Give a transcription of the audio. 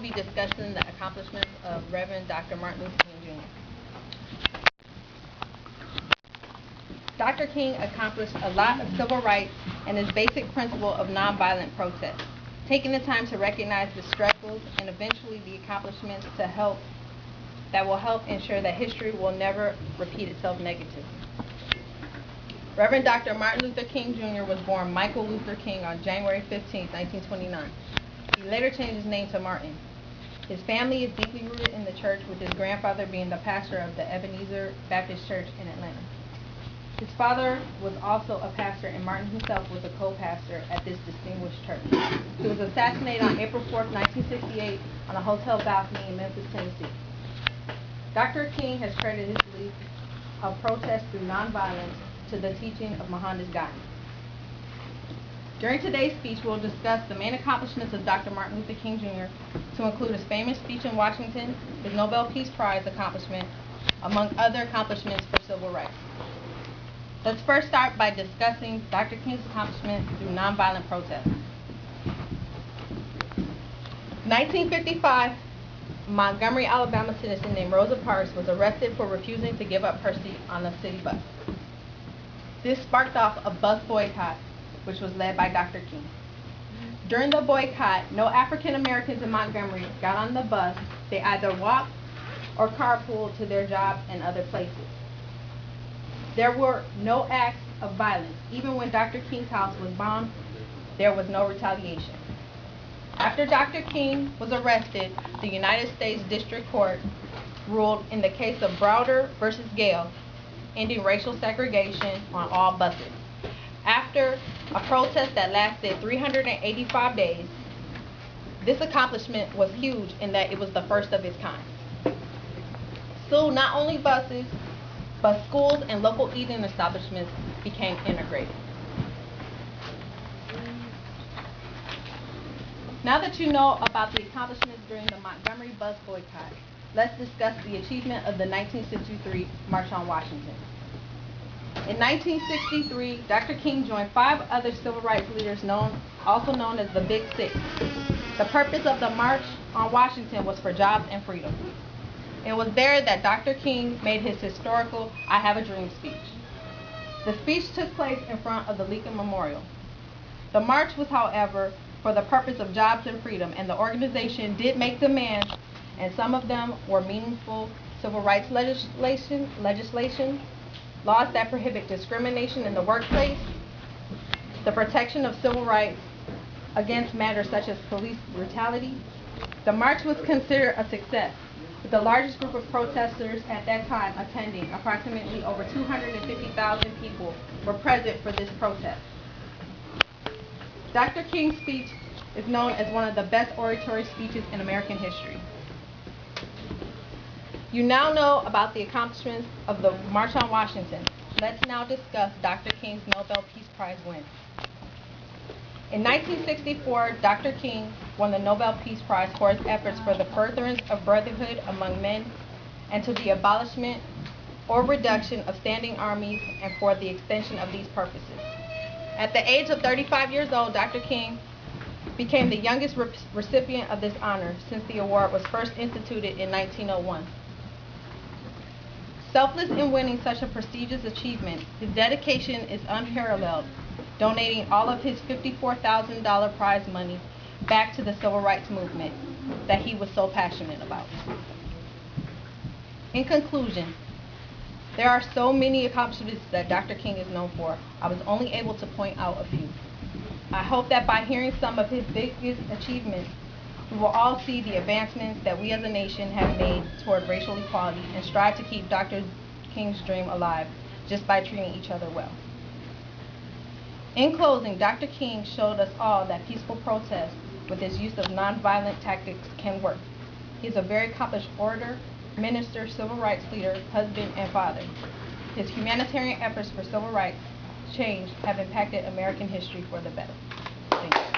be discussing the accomplishments of Reverend Dr. Martin Luther King Jr. Dr. King accomplished a lot of civil rights and his basic principle of nonviolent protest, taking the time to recognize the struggles and eventually the accomplishments that will help ensure that history will never repeat itself negatively. Reverend Dr. Martin Luther King Jr. was born Michael Luther King on January 15, 1929. He later changed his name to Martin. His family is deeply rooted in the church, with his grandfather being the pastor of the Ebenezer Baptist Church in Atlanta. His father was also a pastor, and Martin himself was a co-pastor at this distinguished church. He was assassinated on April 4, 1968 on a hotel balcony in Memphis, Tennessee. Dr. King has credited his belief of protest through nonviolence to the teaching of Mohandas Gandhi. During today's speech, we'll discuss the main accomplishments of Dr. Martin Luther King Jr., to include his famous speech in Washington, his Nobel Peace Prize accomplishment, among other accomplishments for civil rights. Let's first start by discussing Dr. King's accomplishment through nonviolent protest. 1955, Montgomery, Alabama citizen named Rosa Parks was arrested for refusing to give up her seat on a city bus. This sparked off a bus boycott, which was led by Dr. King. During the boycott, no African Americans in Montgomery got on the bus. They either walked or carpooled to their jobs and other places. There were no acts of violence. Even when Dr. King's house was bombed, there was no retaliation. After Dr. King was arrested, the United States District Court ruled in the case of Browder versus Gale, ending racial segregation on all buses. After a protest that lasted 385 days, this accomplishment was huge in that it was the first of its kind. Soon, not only buses, but schools and local eating establishments became integrated. Now that you know about the accomplishments during the Montgomery bus boycott, let's discuss the achievement of the 1963 March on Washington. In 1963, Dr. King joined 5 other civil rights leaders also known as the Big Six. The purpose of the March on Washington was for jobs and freedom. It was there that Dr. King made his historical I Have a Dream speech. The speech took place in front of the Lincoln Memorial. The march was, however, for the purpose of jobs and freedom, and the organization did make demands, and some of them were meaningful civil rights legislation, laws that prohibit discrimination in the workplace, the protection of civil rights against matters such as police brutality. The march was considered a success, with the largest group of protesters at that time attending. Approximately over 250,000 people were present for this protest. Dr. King's speech is known as one of the best oratory speeches in American history. You now know about the accomplishments of the March on Washington. Let's now discuss Dr. King's Nobel Peace Prize win. In 1964, Dr. King won the Nobel Peace Prize for his efforts for the furtherance of brotherhood among men and to the abolishment or reduction of standing armies and for the extension of these purposes. At the age of 35 years old, Dr. King became the youngest recipient of this honor since the award was first instituted in 1901. Selfless in winning such a prestigious achievement, his dedication is unparalleled, donating all of his $54,000 prize money back to the civil rights movement that he was so passionate about. In conclusion, there are so many accomplishments that Dr. King is known for. I was only able to point out a few. I hope that by hearing some of his biggest achievements, we will all see the advancements that we as a nation have made toward racial equality and strive to keep Dr. King's dream alive just by treating each other well. In closing, Dr. King showed us all that peaceful protest with his use of nonviolent tactics can work. He is a very accomplished orator, minister, civil rights leader, husband, and father. His humanitarian efforts for civil rights change have impacted American history for the better. Thank you.